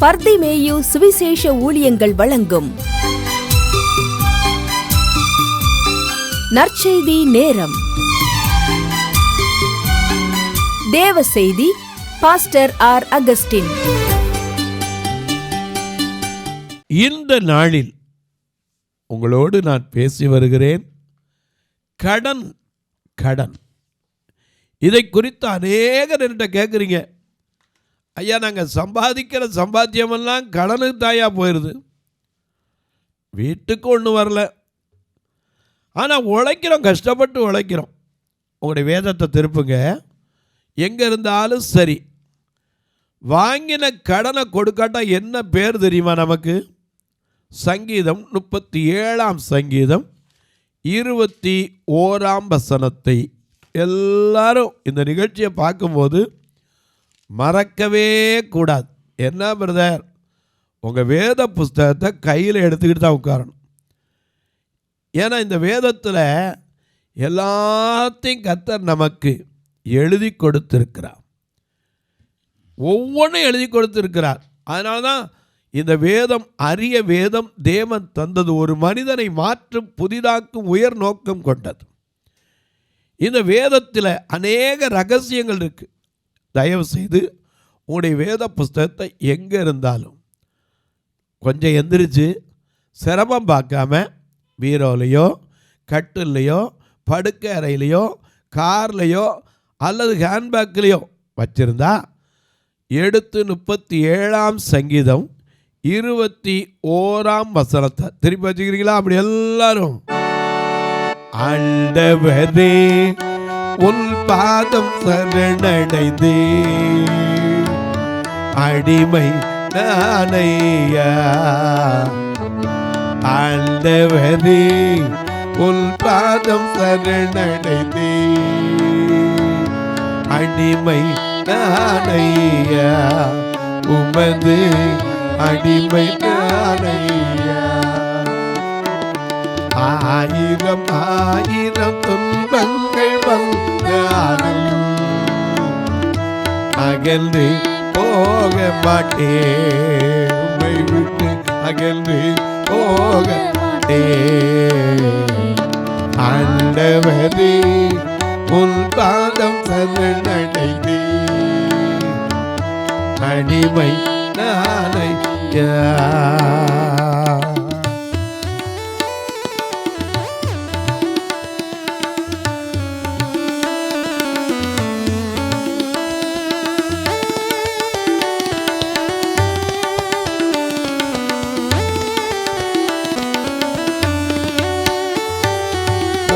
பர்திமேயு சுவிசேஷ ஊழியங்கள் வழங்கும் நற்செய்தி நேரம். தேவ செய்தி பாஸ்டர் ஆர். அகஸ்டின். இந்த நாளில் உங்களோடு நான் பேசி வருகிறேன். கடன் இதை குறித்து அநேகர் என்கிட்ட கேட்குறீங்க, ஐயா நாங்கள் சம்பாதிக்கிற சம்பாத்தியமெல்லாம் கடனுக்கு தாயா போயிடுது, வீட்டுக்கு ஒன்றும் வரல, ஆனால் உழைக்கிறோம், கஷ்டப்பட்டு உழைக்கிறோம். உங்களுடைய வேதத்தை திருப்புங்க. எங்கே இருந்தாலும் சரி, வாங்கின கடனை கொடுக்காட்டா என்ன பேர் தெரியுமா நமக்கு? சங்கீதம் 37 சங்கீதம் 21 எல்லாரும் இந்த நிகழ்ச்சியை பார்க்கும்போது மறக்கவே கூடாது. என்ன பிரதர், உங்கள் வேத புஸ்தகத்தை கையில் எடுத்துக்கிட்டு தான் உட்காரணும். ஏன்னா இந்த வேதத்தில் எல்லாத்தையும் கர்த்தர் நமக்கு எழுதி கொடுத்திருக்கிறார், ஒவ்வொன்றும் எழுதி கொடுத்திருக்கிறார். அதனால தான் இந்த வேதம் அரிய வேதம் தேவன் தந்தது, ஒரு மனிதனை மாற்றும் புதிதாக்கும் உயர் நோக்கம் கொண்டது. இந்த வேதத்தில் அநேக ரகசியங்கள் இருக்குது. தயவு செய்து உங்களுடைய வேத புஸ்தகத்தை எங்கே இருந்தாலும் கொஞ்சம் எந்திரிச்சு சிரமம் பார்க்காம பீரோலையோ கட்டிலையோ படுக்கை அறையிலையோ கார்லையோ அல்லது ஹேண்ட்பேக்லேயோ வச்சுருந்தா எடுத்து 37 சங்கீதம் 21 திருப்பி வச்சுக்கிறீங்களா? அப்படி எல்லாரும். ஆண்டவரே உன் பாதம் சரணடைந்தே, அடிமை நானையா. ஆண்டவரே உன் பாதம் சரணடைந்தே, அடிமை நானையா, உமது அடிமை நானையா. ஆயிரம் ஆயிரம் துன்பங்கள் வந்தாலும் அகன்று போக மாட்டேன், உம்மை விட்டு அகன்று போக மாட்டேன். ஆண்டவரே உன் பாதம் சரணடைந்தே, அடிமை நானையா.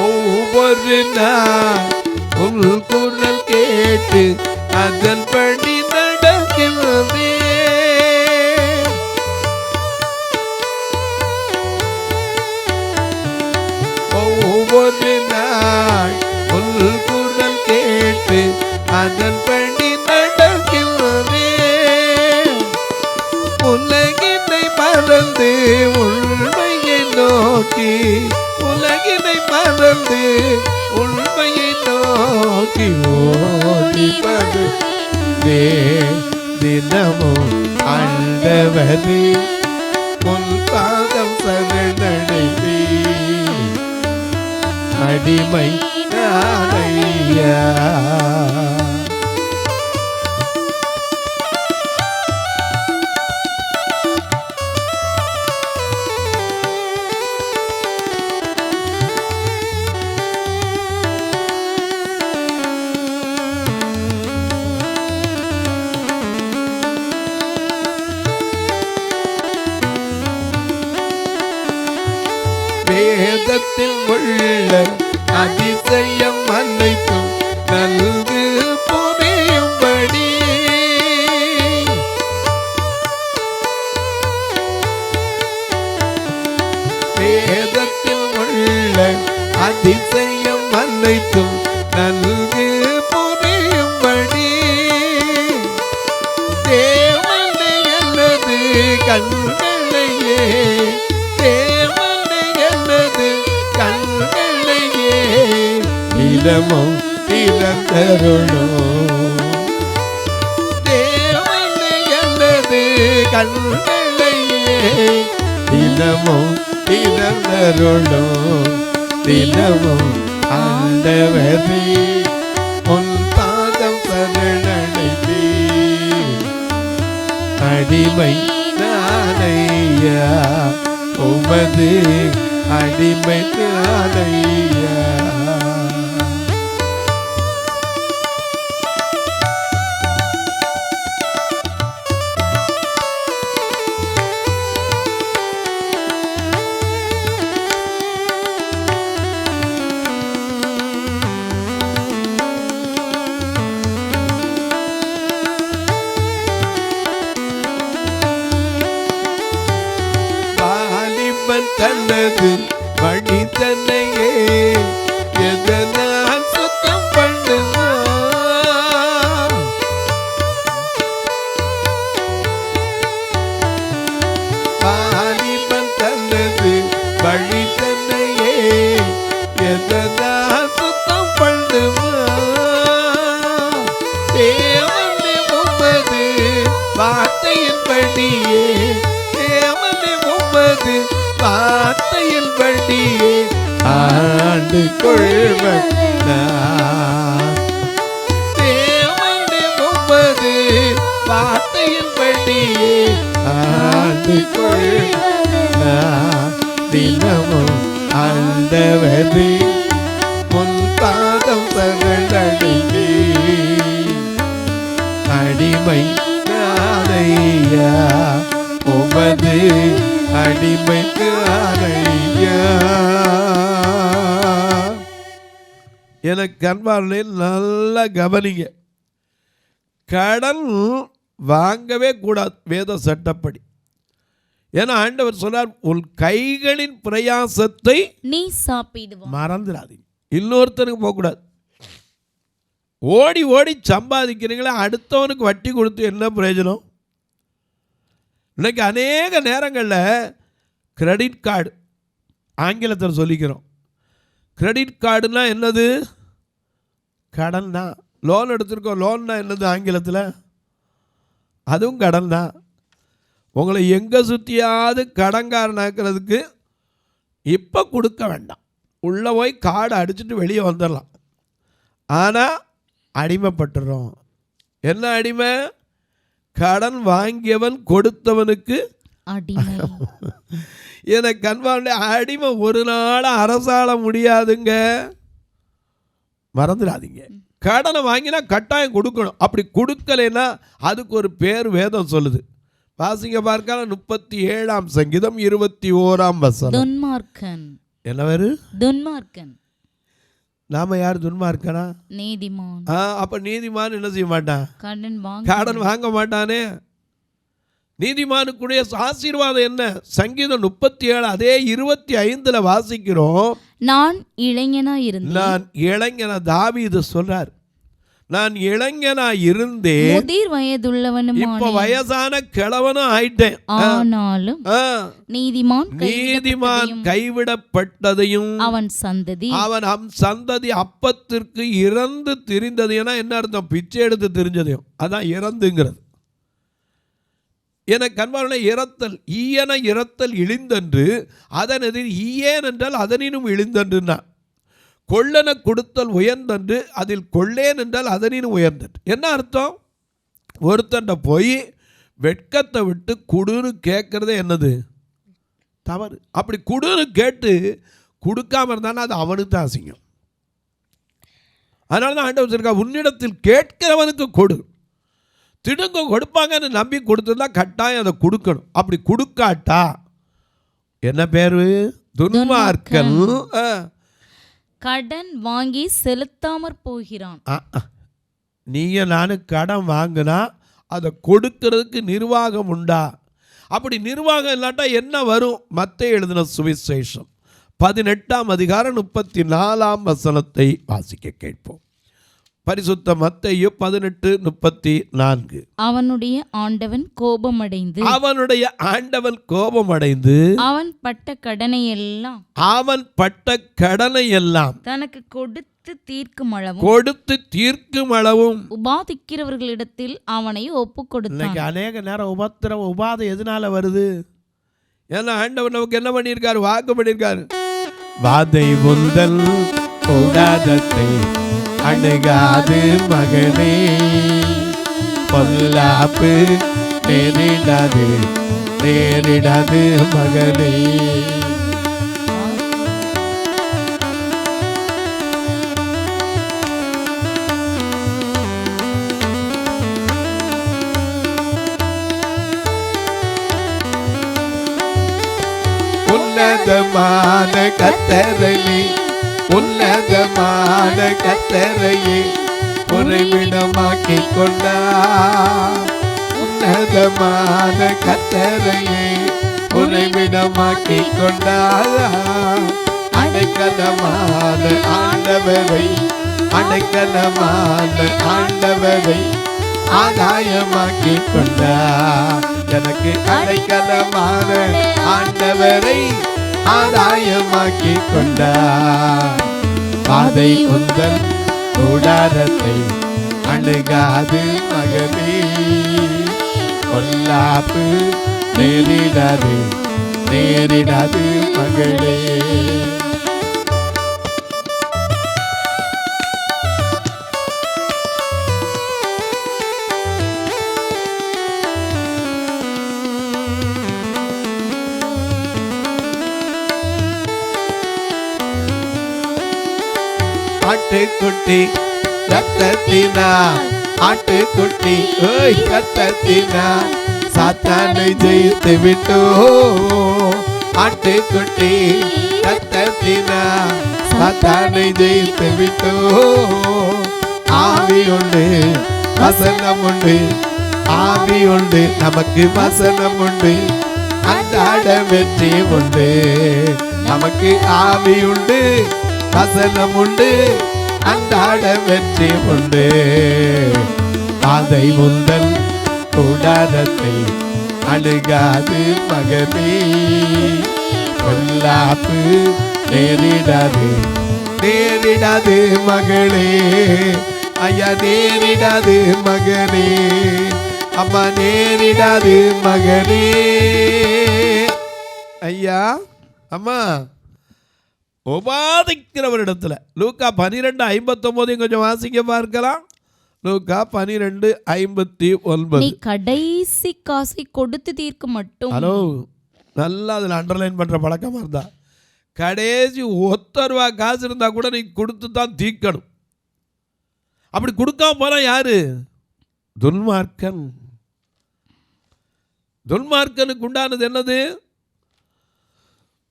ஒவ்வொரு நாள் உன் குரல் கேட்டு அதன்படி நடக்கிறதே, ஒவ்வொரு நாள் உன் குரல் கேட்டு அதன்படி நடக்கிறதே. உலகினை மறந்து உண்மையை நோக்கி, உலகினை மறந்து உண்மையை நோக்கி ஓடிப்பது தினமும். ஆண்டவரே உன் பாதம் சரணடைந்தே, அடிமை நானையா. வேதத்தில் உள்ள அதிசயம் அனைத்தும் நன்கு புரியும்படி, வேதத்தில் உள்ள அதிசயம் அனைத்தும் நன்கு புரியும்படி, தேவனை எனது கண்களையே, தேவனை எனது கண்களையே நிலமும் திறந்தருளோ, தேவனை எனது உமது கண்களையே தினமும் தினந்தருளும் தினமும் ஆண்டவரே உன் பாதம் சரணடைந்தே அடிமை நானையா உமது அடிமை நானையா. தனது வழி தன்னையே எதனால் சுத்தம் பண்ணுவான். வாலிபன் தனது வழி தன்னையே எதனால் சுத்தம் பண்ணுவான். தேவனே உமது வார்த்தையின் படியே தேவனே உமது வார்த்தையில் வண்டியே ஆண்டு கொள்வன் தேவனே உமது வார்த்தையில் வண்டியே ஆண்டு கொள்வன் தினமும் ஆண்டவரே உன் பாதம் சரணடைந்தே அடிமை நானையா உமது அடிமைக்கு அறையா. எனக்கு அன்பார்களே நல்லா கவனிங்க. கடன் வாங்கவே கூடாது வேத சட்டப்படி. ஏன்னா ஆண்டவர் சொன்னார் உன் கைகளின் பிரயாசத்தை நீ சாப்பிடுவாய். மறந்துடாதீங்க. இன்னொருத்தனுக்கு போகக்கூடாது. ஓடி ஓடி சம்பாதிக்கிறீங்களா அடுத்தவனுக்கு வட்டி கொடுத்து என்ன பிரயோஜனம்? இன்றைக்கி அநேக நேரங்களில் கிரெடிட் கார்டு ஆங்கிலத்தில் சொல்லிக்கிறோம். கிரெடிட் கார்டுனா என்னது? கடன் தான். லோன் எடுத்துருக்கோம். லோன்னா என்னது ஆங்கிலத்தில்? அதுவும் கடன் தான். உங்களை எங்கே சுற்றியாவது கடன்காரனாக்கிறதுக்கு இப்போ கொடுக்க வேண்டாம். உள்ளே போய் கார்டு அடிச்சுட்டு வெளியே வந்துடலாம். ஆனால் அடிமைப்பட்டுறோம். என்ன அடிமை? கடன் வாங்கியவன் கொடுத்தவனுக்கு அடிமை. எனக்கு அன்பான அடிமை ஒரு நாள் அரசாள முடியாதுங்க. மறந்துடாதீங்க. கடனை வாங்கினா கட்டாயம் கொடுக்கணும். அப்படி கொடுக்கலைன்னா அதுக்கு ஒரு பேர் வேதம் சொல்லுது. வாசிங்க பார்க்கலாம். 37ஆம் சங்கீதம் 21ஆம் வசனம். துன்மார்க்கன். என்ன வேறு? துன்மார்க்கன். நாம யார் துன்மார்க்கனா? நீதிமான். அப்ப நீதிமான் என்ன செய்ய மாட்டான்? கடன் வாங்க மாட்டானே. நீதிமானுக்குடைய ஆசீர்வாதம் என்ன? சங்கீதம் 37 அதே 25 வாசிக்கிறோம். நான் இளைஞனா இருந்தேன். தாவீது சொல்றார். நான் இளைஞனா இருந்தேன், முதிர் வயதுள்ளவனும் இப்ப வயசான கிழவனும் ஆயிட்டேன். ஆனாலும் நீதிமான் கைவிடப்பட்டதையும் அவன் சந்ததி அப்பத்திற்கு இறந்து திரிந்தது. ஏன்னா என்ன அர்த்தம்? பிச்சை எடுத்து திரிஞ்சதையும் அதான் இறந்துங்கிறது. என கண்பான இறத்தல் ஈயன இறத்தல் இழிந்தன்று அதன் எதிர் ஈயேன் என்றால் அதனினும் இழிந்தன்றுனா. கொள்ளன கொடுத்தல் உயர்ந்தன்று அதில் கொள்ளேன் என்றால் அதனினும் உயர்ந்தன்று. என்ன அர்த்தம்? ஒருத்தண்ட போய் வெட்கத்தை விட்டு குடுன்னு கேட்கறதே என்னது? தவறு. அப்படி குடுன்னு கேட்டு கொடுக்காம இருந்தானா அது அவனுக்கு தான் அசிங்கம். அதனால தான் ஆண்டவர் சொல்லிருக்கா, உன்னிடத்தில் கேட்கிறவனுக்கு கொடு. திடுங்க கொடுப்பாங்கன்னு நம்பி கொடுத்துருந்தா கட்டாயம் அதை கொடுக்கணும். அப்படி கொடுக்காட்டா என்ன பேரு? துன்மார்க்கன். கடன் வாங்கி செலுத்தாமற் போகிறான். நீங்க நானும் கடன் வாங்கினா அதை கொடுக்கறதுக்கு நிர்வாகம் உண்டா? அப்படி நிர்வாகம் இல்லாட்டா என்ன வரும்? மத்தேயு எழுதின சுவிசேஷம் 18ஆம் அதிகாரம் 34ஆம் வசனத்தை வாசிக்க கேட்போம். பரிசுத்த மத்தேயு 18:34. அவனுடைய ஆண்டவன் கோபமடைந்து அவன் பட்ட கடனை எல்லாம் தனக்கு கொடுத்து தீர்க்கும் அளவும் கொடுத்து தீர்க்கும் அளவும் உபாதிக்கிறவர்களிடத்தில் அவனை ஒப்பு கொடுத்தான். இன்னைக்கு அநேக நேரம் உபாதை எதனால வருது? ஏன்னா ஆண்டவர் நமக்கு என்ன பண்ணியிருக்காரு? வாக்கு பண்ணியிருக்காரு. வாதை உந்தல் கூடாதத்தை அணுகாது மகனே, பொல்லாப்பு நேரிடாது நேரிடாது மகனே. உன்னதமான கர்த்தரையே, உன்னதமான கர்த்தரையே உறைவிடமாக்கிக் கொண்டார். உன்னதமான கர்த்தரையே உறைவிடமாக்கிக் கொண்டார். அடைக்கலமான ஆண்டவரை, அடைக்கலமான ஆண்டவரை ஆதாயமாக்கிக் கொண்டார். எனக்கு அடைக்கலமான ஆண்டவரை ஆதாயமாக்கிக் கொண்டார். பாதை உந்தன் கூடாரத்தை அணுகாது மகனே, பொல்லாப்பு நேரிடாது நேரிடாது மகளே. ஆட்டுக்குட்டி ரத்தத்தினால், ஆட்டுக்குட்டி ரத்தத்தினால் சாத்தானை ஜெயித்து விட்டோ. ஆட்டுக்குட்டி ரத்தத்தினால் சாத்தானை ஜெயித்து விட்டோ. ஆவி உண்டு வசனம் உண்டு, ஆவி உண்டு நமக்கு வசனம் உண்டு, அன்றாட வெற்றி உண்டு. நமக்கு ஆவி உண்டு வசனம் உண்டு, அன்றாட வெற்றி உண்டு. பாதை உந்தன் கூடாரத்தை அணுகாது மகனே, பொல்லாப்பு நேரிடாது நேரிடாது மகளே. ஐயா நேரிடாது மகனே, அம்மா நேரிடாது மகனே. ஐயா அம்மா உபாதிக்கிறவரிடத்துல லூக்கா 12:59 கொஞ்சம் வாசிக்க பார்க்கலாம். லூக்கா 12:59. நீ கடைசி காசை கொடுத்து தீர்க்க மட்டும். ஹலோ, நல்லா அதில் அண்டர்லைன் பண்ணுற பழக்கமாக இருந்தா கடைசி ₹1 காசு இருந்தால் கூட நீ கொடுத்து தான் தீர்க்கணும். அப்படி கொடுக்காம போனால் யாரு? துன்மார்க்கன். துன்மார்க்கனுக்கு உண்டானது என்னது?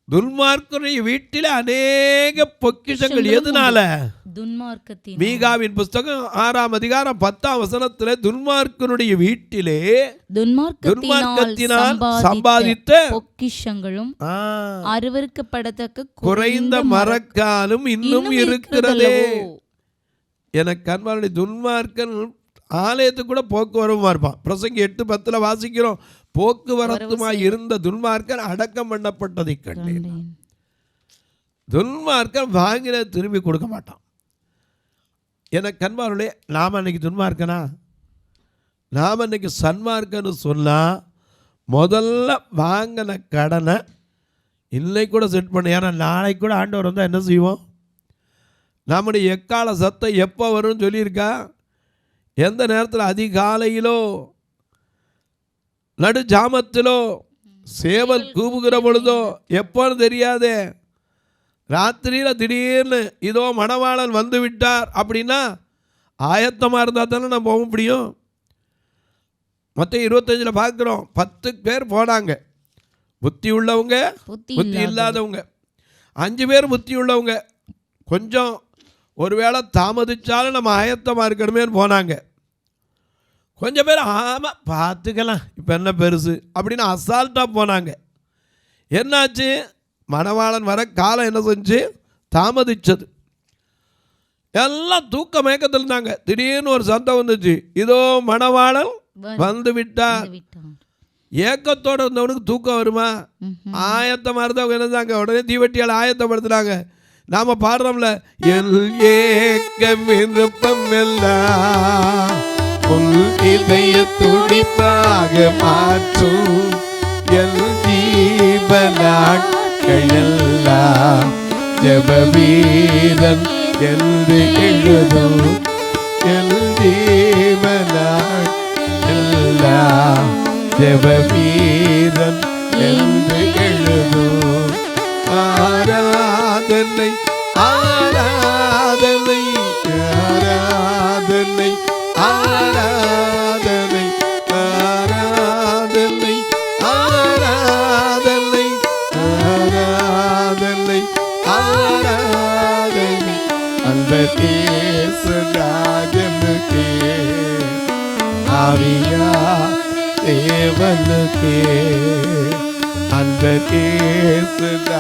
துன்மார்க்கனுடைய வீட்டில் அநேக பொக்கிஷங்கள். எதனால? துன்மார்க்கத்தினால். மீகாவின் புஸ்தகம் 6ஆம் அதிகாரம் 10ஆம் வசனத்திலே துன்மார்க்கனுடைய வீட்டிலே துன்மார்க்கத்தினால் சம்பாதித்த பொக்கிஷங்களும் அருவருக்கப்படத்தக்க குறைந்த மரக்காலும் இன்னும் இருக்கிறதே. எனக்கு அன்பாருடைய துன்மார்க்கன் ஆலயத்துக்கு கூட போக்குவரமா இருப்பான். பிரசங்கி 8:10 வாசிக்கிறோம், போக்குவரத்துமாய் இருந்த துன்மார்க்கன் அடக்கம் பண்ணப்பட்டதை கண்டேன். துன்மார்க்கன் வாங்கின திரும்பி கொடுக்க மாட்டான். எனக்கு அன்பாருடைய நாம் அன்னைக்கு துன்மார்க்கனா? நாம் அன்னைக்கு சன்மார்க்கன்னு சொன்னால் முதல்ல வாங்கின கடனை இன்னைக்கு கூட செட் பண்ண. ஏன்னா நாளைக்கு கூட ஆண்டவர் வந்தால் என்ன செய்வோம்? நம்முடைய எக்கால சத்தம் எப்போ வரும்னு சொல்லியிருக்கா? எந்த நேரத்தில்? அதிகாலையிலோ நடு ஜாமத்திலோ சேவல் கூவுகிற பொழுதோ எப்போன்னு தெரியாதே. ராத்திரியில் திடீர்னு இதோ மணவாளன் வந்து விட்டார் அப்படின்னா ஆயத்தமாக இருந்தால் தானே நம்ம போக முடியும். மொத்தம் 25 பார்க்குறோம், 10 பேர் போனாங்க. புத்தி உள்ளவங்க, புத்தி இல்லாதவங்க. 5 பேர் புத்தி உள்ளவங்க. கொஞ்சம் ஒருவேளை தாமதிச்சாலும் நம்ம ஆயத்தமாக இருக்கணுமேன்னு போனாங்க. கொஞ்சம் பேர் ஆமாம் பார்த்துக்கலாம் இப்போ என்ன பெருசு அப்படின்னு அசால்ட்டாக போனாங்க. என்னாச்சு? மணவாளன் வர காலம் என்ன செஞ்சு? தாமதிச்சது. எல்லாம் தூக்க மயக்கத்தில் இருந்தாங்க. திடீர்னு ஒரு சத்தம் வந்துச்சு, இதோ மணவாளன் வந்து விட்டார். ஏக்கத்தோடு இருந்தவனுக்கு தூக்கம் வருமா? ஆயத்தமாக இருந்தவங்க என்னதாங்க உடனே தீவெட்டியால் ஆயத்தப்படுத்துனாங்க. நாம பாடுறோம்ல, என் ஏக்க விருப்பம் எல்லாம் உன் இதய துடிப்பாக மாற்றும், என் ஜீவனாட்கள் எல்லாம் ஜெப வீரன் என்று எழுதும், என் ஜீவனாட்கள் எல்லாம் ஜெப வீரன் என்று எழுதும். ஆராதனை ஆராதனை ஆராதனை ஆராதனை ஆராதனை ஆராதனை ஆராதனை ஆராதனை அந்த இயேசுராஜனுக்கே, ஆவியா தேவனுக்கே, அந்த இயேசுராஜனுக்கே,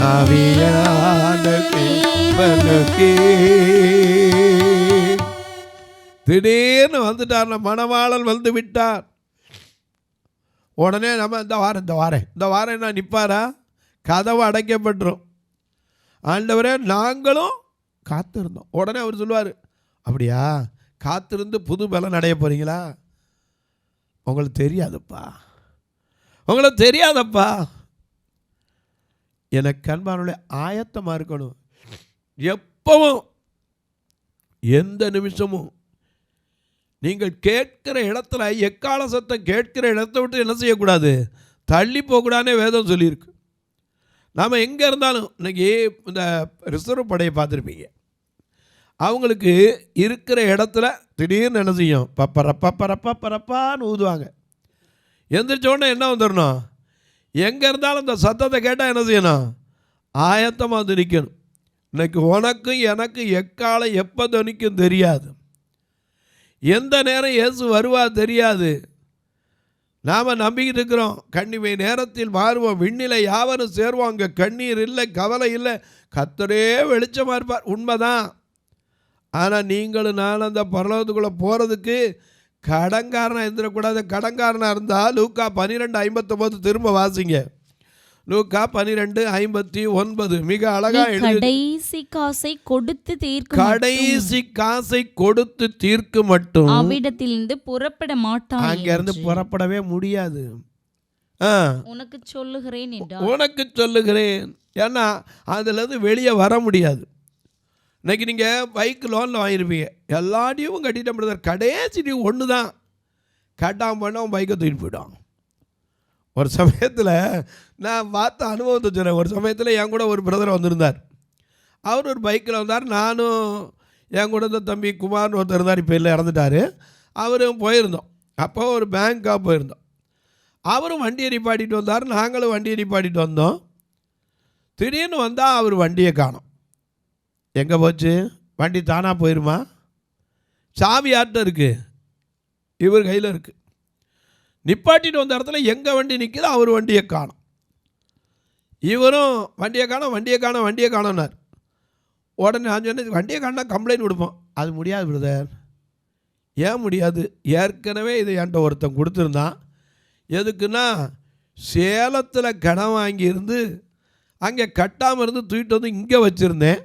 ஆவியான தேவனுக்கே. திடீர்னு வந்துட்டார், மணவாளன் வந்து விட்டார். உடனே நம்ம இந்த வாரம் என்ன நிற்பாரா? கதவு அடைக்கப்பட்டுரும். ஆண்டவரே நாங்களும் காத்திருந்தோம். உடனே அவர் சொல்லுவார், அப்படியா காத்திருந்து புது பலன் அடைய போறீங்களா? உங்களுக்கு தெரியாதப்பா. எனக்கு அன்பானுடைய ஆயத்தமாக இருக்கணும். எப்பவும் எந்த நிமிஷமும் நீங்கள் கேட்கிற இடத்துல, எக்கால சத்தம் கேட்கிற இடத்த விட்டு என்ன செய்யக்கூடாது? தள்ளி போகக்கூடாதுனே வேதம் சொல்லியிருக்கு. நாம் எங்கே இருந்தாலும், இன்றைக்கி இந்த ரிசர்வ் படையை பார்த்துருப்பீங்க, அவங்களுக்கு இருக்கிற இடத்துல திடீர்னு என்ன செய்யும்? பப்பரப்பான்னு ஊதுவாங்க. எந்திரிச்சோடனே என்ன வந்துடணும்? எங்கே இருந்தாலும் இந்த சத்தத்தை கேட்டால் என்ன செய்யணும்? ஆயத்தமாக வந்து நிற்கணும். இன்னைக்கு உனக்கும் எனக்கு எக்காலம் எப்போ துணிக்கும் தெரியாது, எந்த நேரம் இயேசு வருவா தெரியாது. நாம் நம்பிக்கிட்டு இருக்கிறோம், கண்ணிமை நேரத்தில் மாறுவோம், விண்ணிலை யாவரும் சேருவோம், அங்கே கண்ணீர் இல்லை, கவலை இல்லை, கர்த்தரே வெளிச்சமாக இருப்பார். உண்மைதான். ஆனால் நீங்களும் நானும் அந்த பரலோகத்துக்குள்ளே போகிறதுக்கு கடன்காரனாக இருந்துடக்கூடாது. கடன்காரனாக இருந்தால் லூக்கா 12:59 திரும்ப வாசிங்க. லூக்கா 12:59 மிக அழகாக எழுதி, கடைசி காசை கொடுத்து தீர்க்கு மட்டும் அவ்விடத்திலிருந்து புறப்பட மாட்டான். அங்கிருந்து புறப்படவே முடியாது. உனக்கு சொல்லுகிறேன் ஏன்னா அதுலேருந்து வெளியே வர முடியாது. இன்றைக்கி நீங்கள் பைக் லோனில் வாங்கியிருப்பீங்க, எல்லா டியூவும் கட்டிட்ட முடியாது, கடைசி டியூ ஒன்று தான் கட்டாமல் பண்ணால் பைக்கை தூக்கிட்டு போயிடும். ஒரு சமயத்தில் நான் பார்த்த அனுபவத்தை சொல்கிறேன். ஒரு சமயத்தில் என் கூட ஒரு பிரதர் வந்திருந்தார். அவர் ஒரு பைக்கில் வந்தார், நானும் என் கூட இந்த தம்பி குமார்னு ஒருத்தர் இருந்தார், இப்போ இல்லை இறந்துட்டார். அவரும் போயிருந்தோம். அப்போ ஒரு பேங்க்காக போயிருந்தோம். அவரும் வண்டியை நிப்பாட்டிட்டு வந்தார், நாங்களும் வண்டியை நிப்பாட்டிட்டு வந்தோம். திடீர்னு வந்தால் அவர் வண்டியை காணோம். எங்கே போச்சு? வண்டி தானாக போயிருமா? சாவி யார்கிட்ட இருக்குது? இவர் கையில் இருக்குது. நிப்பாட்டிட்டு வந்த இடத்துல எங்கள் வண்டி நிற்கிது, அவர் வண்டியை காணோம். இவரும் வண்டியை காணோம்னார். உடனே நான் சொன்னேன், வண்டியை காணா கம்ப்ளைண்ட் கொடுப்போம். அது முடியாது பிரதர். ஏன் முடியாது? ஏற்கனவே இதை என்கிட்ட ஒருத்தன் கொடுத்துருந்தான். எதுக்குன்னா, சேலத்தில் கடன் வாங்கியிருந்து அங்கே கட்டாமல் இருந்து தூக்கிட்டு வந்து இங்கே வச்சுருந்தேன்.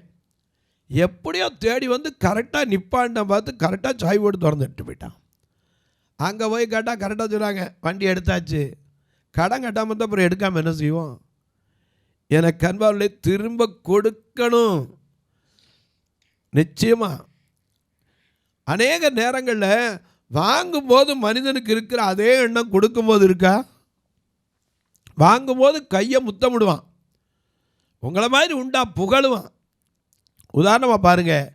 எப்படியோ தேடி வந்து கரெக்டாக நிப்பாண்ட பார்த்து கரெக்டாக சாய் போட்டு திறந்துட்டு போயிட்டான். அங்கே போய் கேட்டால் கரெக்டாக சொல்கிறாங்க, வண்டி எடுத்தாச்சு. கடன் கட்டாமல் தான் அப்புறம் எடுக்காமல் என்ன செய்வோம்? எனக்கு அன்பார்களை திரும்ப கொடுக்கணும். நிச்சயமாக அநேக நேரங்களில் வாங்கும்போது மனிதனுக்கு இருக்கிற அதே எண்ணம் கொடுக்கும்போது இருக்கா? வாங்கும்போது கையை முத்தமிடுவான், உங்களை மாதிரி உண்டா புகழுவான். உதாரணமாக பாருங்கள்,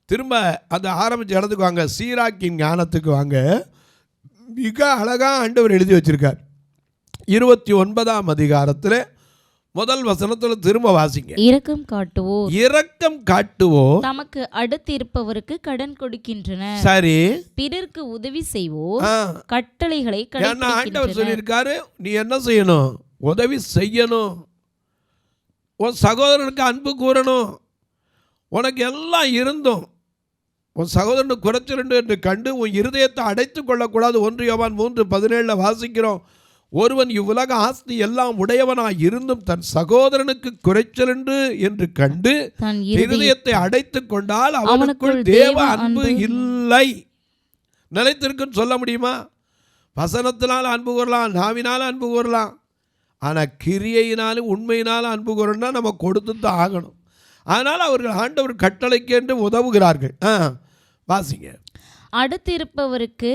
திரும்ப அந்த ஆரம்பித்த இடத்துக்கு வாங்க, சீராக்கின் ஞானத்துக்கு வாங்க. மிக அழகாக ஆண்டவர் எழுதி வச்சிருக்கார். 29ஆம் அதிகாரத்தில் முதல் வசனத்தில் திரும்ப வாசிங்க. இரக்கம் காட்டுவோர் தமக்கு அடுத்து இருப்பவருக்கு கடன் கொடுக்கின்றனர். சரி, பிறருக்கு உதவி செய்வோர் கட்டளைகளை கடைபிடிக்கின்றனர். ஆண்டவர் சொல்லியிருக்காரு, நீ என்ன செய்யணும்? உதவி செய்யணும். உன் சகோதரனுக்கு அன்பு கூறணும். உனக்கு எல்லாம் இருந்தும் உன் சகோதரனுக்கு குறைச்சிருண்டு என்று கண்டு உன் இருதயத்தை அடைத்து கொள்ளக்கூடாது. 1 யோவான் 3:17 வாசிக்கிறோம். ஒருவன் இவ்வுலக ஆஸ்தி எல்லாம் உடையவனாய் இருந்தும் தன் சகோதரனுக்கு குறைச்சல் என்று கண்டு தன் இருதயத்தை அடைத்துக் கொண்டால் அவனுக்குள் தேவ அன்பு இல்லை. நிலைத்திருக்குன்னு சொல்ல முடியுமா? வசனத்தினால் அன்பு கூறலாம், நாவினால் அன்பு கூறலாம், ஆனால் கிரியையினாலும் உண்மையினாலும் அன்பு கூறணும்னா நம்ம கொடுத்து தான் ஆகணும். அதனால் அவர்கள் ஆண்டவர் கட்டளைக்கு என்று உதவுகிறார்கள். வாசிங்க. அடுத்திருப்பவருக்கு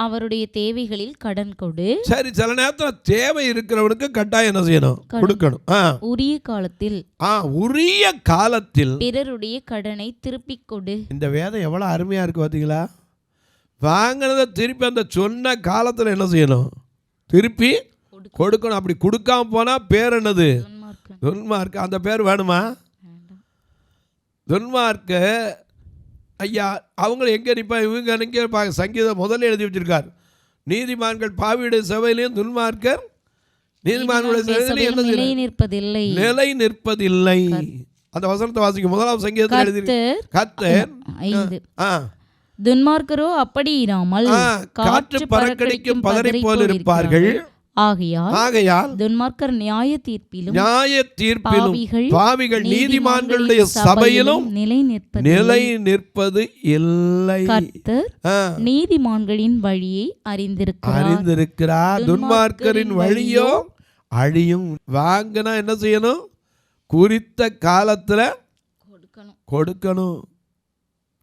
அவருடைய தேவைகளில் கடன் கொடு. சரி, சில நேரத்தில் தேவை இருக்கிறவனுக்கு கட்டாயம் என்ன செய்யணும்? கொடுக்கணும். உரிய காலத்தில் உரிய காலத்தில் பிறருடைய கடனை திருப்பிக் கொடு. இந்த வேதம் எவ்வளவு அருமையா இருக்கு பார்த்தீங்களா? வாங்கினதை திருப்பி அந்த சொன்ன காலத்தில் என்ன செய்யணும்? திருப்பி கொடுக்கணும். அப்படி கொடுக்காம போனா பேர் என்னது? துன்மார்க்கு. அந்த பேர் வேணுமா? துன்மார்க்கு. ஐயா அவங்க எங்கே நிற்பா, இவங்க எங்கே சங்கீதம் முதல்ல எழுதி வச்சிருக்கார். நீதிமான்கள் பாவியுடைய சபையிலையும் துன்மார்க்கர் நீதிமான்களுடைய சபையிலையும் என்ன நிலை நிற்பதில்லை. அந்த வசனத்தை வாசிக்கும். முதலாம் சங்கீதத்தில் எழுதி கர்த்தர் துன்மார்க்கரோ அப்படி இராமல் காற்று பறக்கடிக்கும் பதரை போல் இருப்பார்கள். ஆகையால் துன்மார்க்கர் நியாய தீர்ப்பிலும் பாவிகள் நீதிமான்களுடைய சபையிலும் நிலை நிற்பது இல்லை. கர்த்தர் நீதிமான்களின் வழியை அறிந்திருக்கிறார். துன்மார்க்கரின் வழியோ அழியும். வாங்கினா என்ன செய்யணும்? குறித்த காலத்துல கொடுக்கணும்.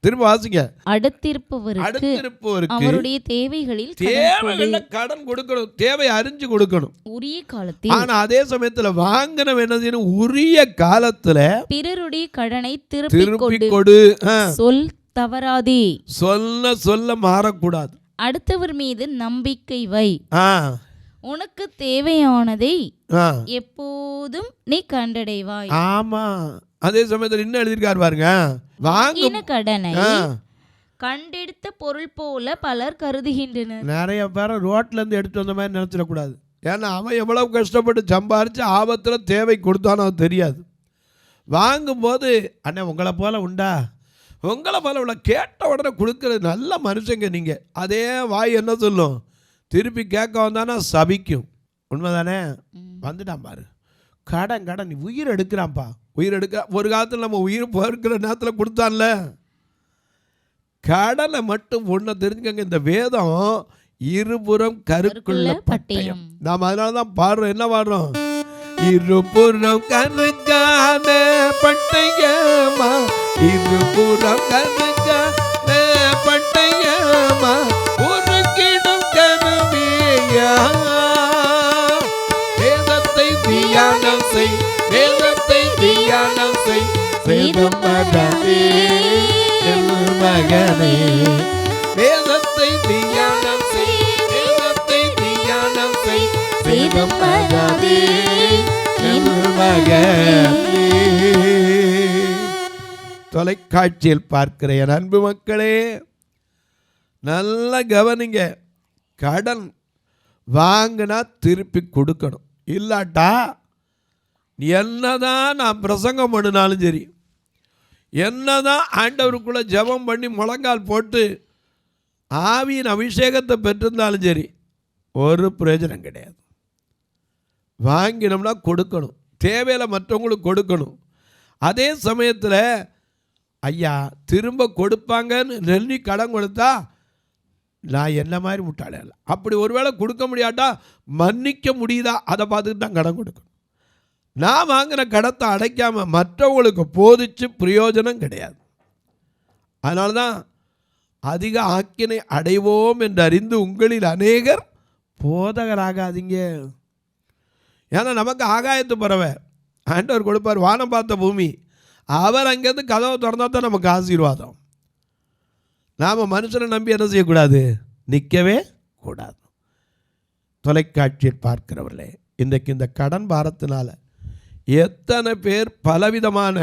திரும்ப வாசிங்க. அடுத்திருப்பவருக்கு அவருடைய தேவைகளில் கடன் கொடுக்கணும். தேவை அறிஞ்சு கொடுக்கணும் உரிய காலத்தில். ஆனா அதே சமயத்துல வாங்கின என்ன செய்யணும்? உரிய காலத்துல பிறருடைய கடனை திருப்பி கொடு. சொல் தவறாதே. சொல்ல மாறக்கூடாது. அடுத்தவர் மீது நம்பிக்கை வை. உனக்கு தேவையானதை எப்போதும் நீ கண்டடைவாய். ஆமா. அதே சமயத்தில் இன்னும் எழுதியிருக்காரு பாருங்க. வாங்கின கடனை கண்டெடுத்த பொருள் போல பலர் கருதுகின்றனர். நிறைய பேர் ரோட்ல இருந்து எடுத்து வந்த மாதிரி நினைச்சிடக்கூடாது. ஏன்னா அவன் எவ்வளவு கஷ்டப்பட்டு சம்பாரிச்சு ஆபத்தில் தேவை கொடுத்தானோ தெரியாது. வாங்கும்போது அண்ணே உங்களை போல உண்டா, உங்களை போல உள்ள கேட்ட உடனே கொடுக்கறது நல்ல மனுஷங்க நீங்க. அதே வாய் என்ன சொல்லும்? திருப்பி கேட்க வந்தானா சபிக்கும். உண்மைதானே? வந்துட்டான் பாரு, கடன் நீ உயிர் எடுக்கிறான்ப்பா, உயிர் எடுக்க. ஒரு காலத்தில் நம்ம உயிர் போகிற நேரத்தில் கொடுத்தான்ல. கடனை மட்டும் ஒன்று தெரிஞ்சுக்கங்க, இந்த வேதம் இருபுறம் கருக்குள்ள பட்டயம். நாம் அதனால தான் பாடுறோம். என்ன பாடுறோம்? இருபுறம் கருக்கான பட்டயமா, இருபுறம் கருக்கான பட்டயமா, ஒரு கிடும் கருவியா. வேதத்தை தியானம் செய், வேதத்தை தியானம் செய், வேதம் மகனே மகனே. வேதத்தை தியானம் செய், வேதத்தை தியானம் செய், வேதம் மகனே மகனே. தொலைக்காட்சியில் பார்க்கிற என் அன்பு மக்களே, நல்ல கவனிங்க. கடன் வாங்கினா திருப்பி கொடுக்கணும். இல்லாட்டா என்னதான் நான் பிரசங்கம் பண்ணினாலும் சரி, என்னதான் ஆண்டவருக்குள்ள ஜெபம் பண்ணி முழங்கால் போட்டு ஆவியின் அபிஷேகத்தை பெற்றிருந்தாலும் சரி, ஒரு பிரயோஜனம் கிடையாது. வாங்கினோம்னா கொடுக்கணும். தேவையில் மற்றவங்களுக்கு கொடுக்கணும். அதே சமயத்தில் ஐயா திரும்ப கொடுப்பாங்கன்னு நெல்லி கடன் கொடுத்தா நான் என்ன மாதிரி முட்டாளே இல்லை. அப்படி ஒருவேளை கொடுக்க முடியாட்டா மன்னிக்க முடியுதா அதை பார்த்துட்டு தான் கடன் கொடுக்கணும். நான் வாங்கின கடத்தை அடைக்காமல் மற்றவங்களுக்கு போதிச்சு பிரயோஜனம் கிடையாது. அதனால தான் அதிக ஆக்கினை அடைவோம் என்று அறிந்து உங்களில் அநேகர் போதகராகாதீங்க. ஏன்னா நமக்கு ஆகாயத்து பறவை ஆண்டவர் கொடுப்பார், வானம் பார்த்த பூமி. அவர் அங்கேருந்து கதவை திறந்தா தான் நமக்கு ஆசீர்வாதம். நாம் மனுஷனை நம்பி என்ன செய்யக்கூடாது? நிற்கவே கூடாது. தொலைக்காட்சியில் பார்க்கிறவர்களே, இன்றைக்கு இந்த கடன் பாரத்தினால எத்தனை பேர் பலவிதமான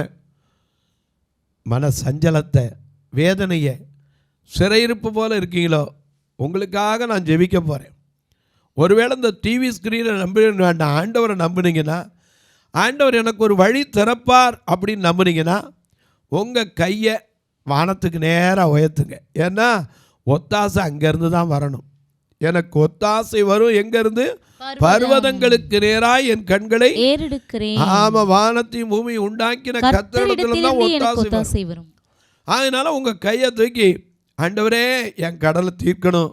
மன சஞ்சலத்தை, வேதனையை, சிறையிருப்பு போல இருக்கீங்களோ, உங்களுக்காக நான் ஜெபிக்க போகிறேன். ஒருவேளை இந்த டிவி ஸ்க்ரீனை நம்ப வேண்டாம், ஆண்டவரை நம்புனீங்கன்னா, ஆண்டவர் எனக்கு ஒரு வழி திறப்பார் அப்படின்னு நம்புனீங்கன்னா, உங்கள் கையை வானத்துக்கு நேராக உயர்த்துங்க. ஏன்னா ஒத்தாசை அங்கேருந்து தான் வரணும். எனக்கு ஒத்தாசை வரும் எங்கிருந்து? பர்வதங்களுக்கு நேராய் என் கண்களை ஏறெடுக்கிறேன். ஆமா, வானத்தையும் பூமி உண்டாக்கின கர்த்தரிடத்துல தான் ஒத்தாசை வரும். அதனால உங்க கையை தூக்கி, ஆண்டவரே என் கடலை தீர்க்கணும்,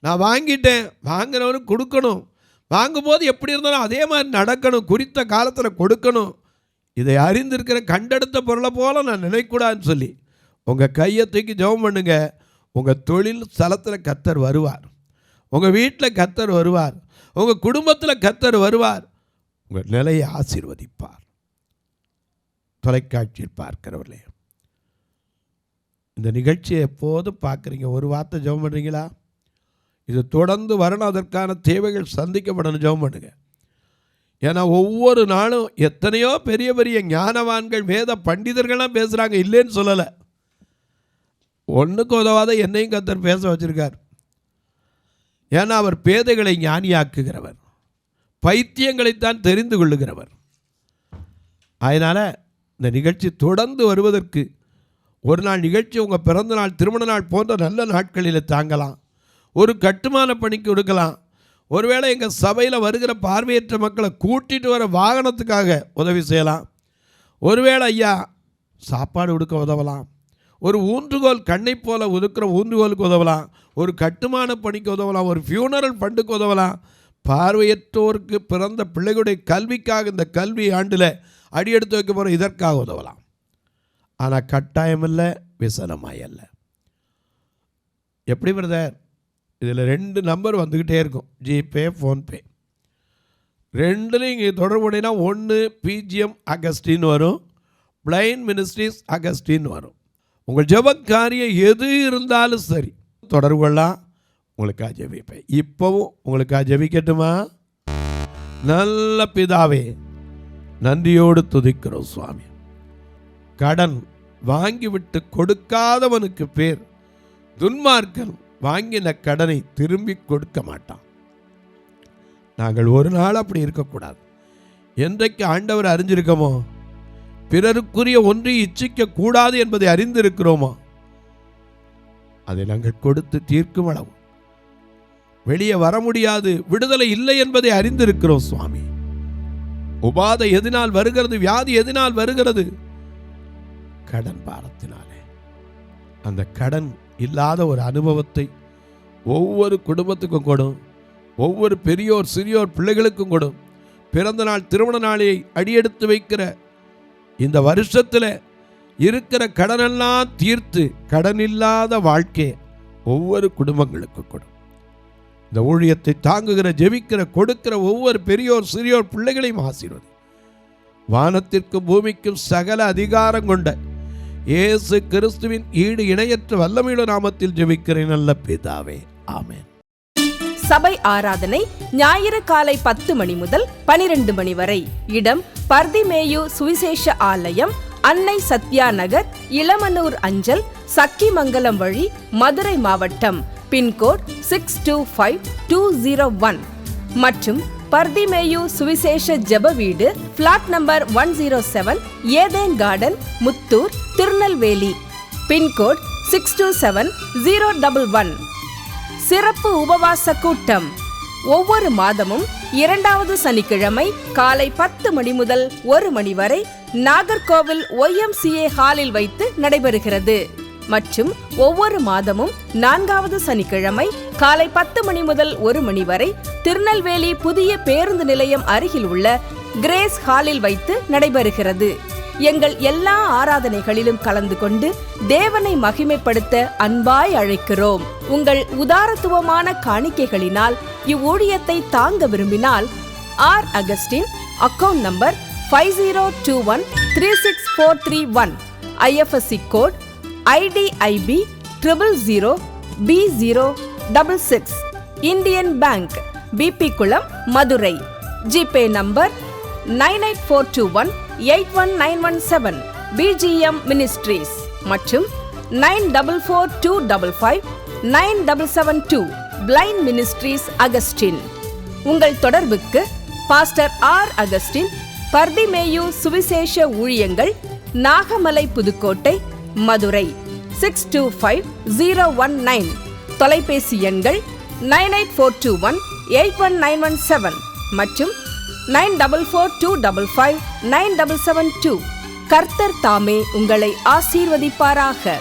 நான் வாங்கிட்டேன், வாங்குறவனுக்கு கொடுக்கணும், வாங்கும்போது எப்படி இருந்தாலும் அதே மாதிரி நடக்கணும், குறித்த காலத்தில் கொடுக்கணும், இதை அறிந்திருக்கிற கண்டெடுத்த பொருளை போல நான் நினைக்கூடாதுன்னு சொல்லி உங்கள் கையை தூக்கி ஜெபம் பண்ணுங்க. உங்கள் தொழில் ஸ்தலத்தில் கர்த்தர் வருவார், உங்கள் வீட்டில் கர்த்தர் வருவார், உங்கள் குடும்பத்தில் கர்த்தர் வருவார், உங்கள் நிலையை ஆசீர்வதிப்பார். தொலைக்காட்சியில் பார்க்கிறவர்களே, இந்த நிகழ்ச்சியை எப்போதும் பார்க்குறீங்க, ஒரு வார்த்தை ஜெபம் பண்ணுறீங்களா? இது தொடர்ந்து வரணும், அதற்கான தேவைகள் சந்திக்கப்படணும், ஜெபம் பண்ணுங்க. ஏன்னா ஒவ்வொரு நாளும் எத்தனையோ பெரிய பெரிய ஞானவான்கள் வேத பண்டிதர்கள்லாம் பேசுகிறாங்க, இல்லைன்னு சொல்லலை. ஒன்றுக்கு உதவாத என்னையும் கர்த்தர் பேச வச்சுருக்கார். ஏன்னா அவர் பேதைகளை ஞானியாக்குகிறவர், பைத்தியங்களைத்தான் தெரிந்து கொள்ளுகிறவர். அதனால் இந்த நிகழ்ச்சி தொடர்ந்து வருவதற்கு ஒரு நாள் நிகழ்ச்சி உங்கள் பிறந்த நாள், திருமண நாள் போன்ற நல்ல நாட்களில் தாங்கலாம், ஒரு கட்டுமான பணிக்கு கொடுக்கலாம், ஒருவேளை எங்கள் சபையில் வருகிற பார்வையற்ற மக்களை கூட்டிகிட்டு வர வாகனத்துக்காக உதவி செய்யலாம், ஒருவேளை ஐயா சாப்பாடு கொடுக்க உதவலாம், ஒரு ஊன்றுகோல் கண்ணை போல ஒதுக்குற ஊன்றுகோலுக்கு உதவலாம், ஒரு கட்டுமான பணிக்கு உதவலாம், ஒரு ஃபியூனரல் ஃபண்டுக்கு உதவலாம். பார்வையற்றோருக்கு பிறந்த பிள்ளைகளுடைய கல்விக்காக இந்த கல்வி ஆண்டில் அடியெடுத்து வைக்க போகிற இதற்காக உதவலாம். ஆனால் கட்டாயமில்லை, விசனமாயல்ல. எப்படி பிரதர்? இதில் 2 நம்பர் வந்துக்கிட்டே இருக்கும், ஜிபே, ஃபோன்பே. 2லையும் இங்கே தொடர்புடையனா 1 PGM அகஸ்டின் வரும், பிளைண்ட் மினிஸ்ட்ரிஸ் அகஸ்டின் வரும். உங்கள் ஜெபக்காரியம் எது இருந்தாலும் சரி தொடர்பு கொள்ளலாம், உங்களுக்காக ஜெபிப்பேன். இப்போவும் உங்களுக்காக ஜெபிக்கட்டுமா? நல்ல பிதாவே, நன்றியோடு துதிக்கிறோம் சுவாமி. கடன் வாங்கிவிட்டு கொடுக்காதவனுக்கு பேர் துன்மார்க்கன், வாங்கின கடனை திரும்பி கொடுக்க மாட்டான். நாங்கள் ஒரு நாள் அப்படி இருக்கக்கூடாது. என்றைக்கு ஆண்டவர் அறிஞ்சிருக்கோமோ, பிறருக்குரிய ஒன்றை இச்சிக்க கூடாது என்பதை அறிந்திருக்கிறோமோ, அதை நாங்கள் கொடுத்து தீர்க்கும் அளவு வெளியே வர முடியாது, விடுதலை இல்லை என்பதை அறிந்திருக்கிறோம் சுவாமி. உபாதை எதனால் வருகிறது, வியாதி எதனால் வருகிறது? கடன் பாரத்தினாலே. அந்த கடன் இல்லாத ஒரு அனுபவத்தை ஒவ்வொரு குடும்பத்துக்கும் கொடும், ஒவ்வொரு பெரியோர் சிறியோர் பிள்ளைகளுக்கும் கொடும். பிறந்த நாள், திருமண நாளை அடியெடுத்து வைக்கிற இந்த வருஷத்தில் இருக்கிற கடனெல்லாம் தீர்த்து கடன் இல்லாத வாழ்க்கை ஒவ்வொரு குடும்பங்களுக்கும் கொடும். இந்த ஊழியத்தை தாங்குகிற, ஜெபிக்கிற, கொடுக்கிற ஒவ்வொரு பெரியோர் சிறியோர் பிள்ளைகளையும் ஆசீர்வதி. வானத்திற்கும் பூமிக்கும் சகல அதிகாரம் கொண்ட இயேசு கிறிஸ்துவின் ஈடு இணையற்ற வல்லமையுள்ள நாமத்தில் ஜெபிக்கிறேன் நல்ல பிதாவே, ஆமென். சபை ஆராதனை ஞாயிறு காலை 10 மணி முதல் 12 மணி வரை. இடம் பர்திமேயு சுவிசேஷ ஆலயம், அன்னை சத்யா நகர், இளமனூர் அஞ்சல், சக்கிமங்கலம் வழி, மதுரை மாவட்டம். பின்கோட் 625201 மற்றும் பர்திமேயு சுவிசேஷ ஜெப வீடு, flat number 107, Eden garden, Muthur, Tirunelveli. Pincode 627011. சிறப்பு உபவாச கூட்டம் ஒவ்வொரு மாதமும் 2வது சனிக்கிழமை காலை 10 மணி முதல் 1 மணி வரை நாகர்கோவில் YMCA ஹாலில் வைத்து நடைபெறுகிறது. மற்றும் ஒவ்வொரு மாதமும் 4வது சனிக்கிழமை காலை 10 மணி முதல் 1 மணி வரை திருநெல்வேலி புதிய பேருந்து நிலையம் அருகில் உள்ள கிரேஸ் ஹாலில் வைத்து நடைபெறுகிறது. எங்கள் எல்லா ஆராதனைகளிலும் கலந்து கொண்டு தேவனை மகிமைப்படுத்த அன்பாய் அழைக்கிறோம். உங்கள் உதாரத்துவமான காணிக்கைகளினால் இவ்வூழியத்தை தாங்க விரும்பினால் R Augustine, account number 5021364331, IFSC code IDIB 000B066, Indian bank, BP Kulam, Madurai. GPay number 9842181917, BGM ministries மற்றும் 9442559772, பிளைண்ட் மினிஸ்ட்ரீஸ் அகஸ்டின். உங்கள் தொடர்புக்கு பாஸ்டர் ஆர் அகஸ்டின், பர்திமேயு சுவிசேஷ ஊழியங்கள், நாகமலை, புதுக்கோட்டை, மதுரை 625019. தொலைபேசி எண்கள் 9842181917 மற்றும் 9442559772. கர்த்தர் தாமே உங்களை ஆசீர்வதிப்பாராக.